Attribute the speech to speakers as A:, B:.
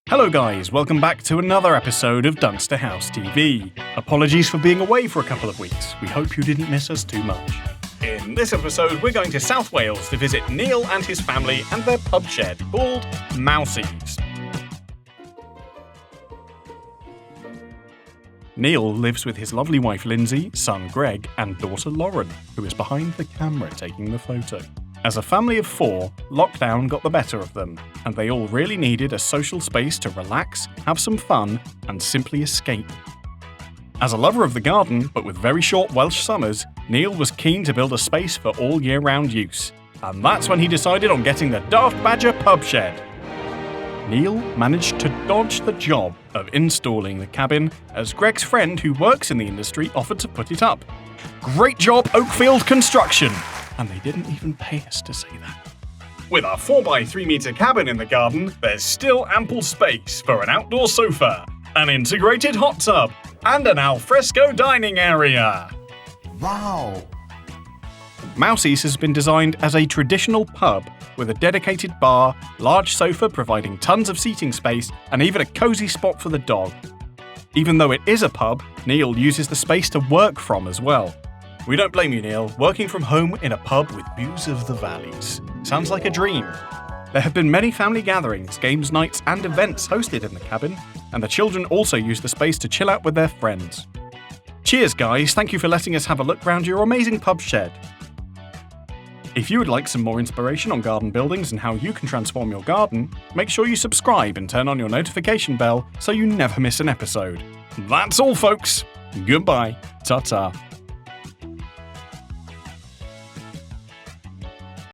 A: Hello guys, welcome back to another episode of Dunster House TV. Apologies for being away for a couple of weeks. We hope you didn't miss us too much. In this episode, we're going to South Wales to visit Neil and his family and their pub shed called Mousey's. Neil lives with his lovely wife Lindsay, son Greg, and daughter Lauren, who is behind the camera taking the photo. As a family of four, lockdown got the better of them, and they all really needed a social space to relax, have some fun, and simply escape. As a lover of the garden, but with very short Welsh summers, Neil was keen to build a space for all year-round use, and that's when he decided on getting the DaftBadger pub shed. Neil managed to dodge the job of installing the cabin as Greg's friend who works in the industry offered to put it up. Great job, Oakfield Construction! And they didn't even pay us to say that. With our 4x3 metre cabin in the garden, there's still ample space for an outdoor sofa, an integrated hot tub, and an alfresco dining area.
B: Wow!
A: Mousey's has been designed as a traditional pub with a dedicated bar, large sofa providing tons of seating space, and even a cosy spot for the dog. Even though it is a pub, Neil uses the space to work from as well. We don't blame you, Neil. Working from home in a pub with views of the valleys. Sounds like a dream. There have been many family gatherings, games nights, and events hosted in the cabin, and the children also use the space to chill out with their friends. Cheers, guys. Thank you for letting us have a look round your amazing pub shed. If you would like some more inspiration on garden buildings and how you can transform your garden, make sure you subscribe and turn on your notification bell so you never miss an episode. That's all, folks. Goodbye. Ta-ta.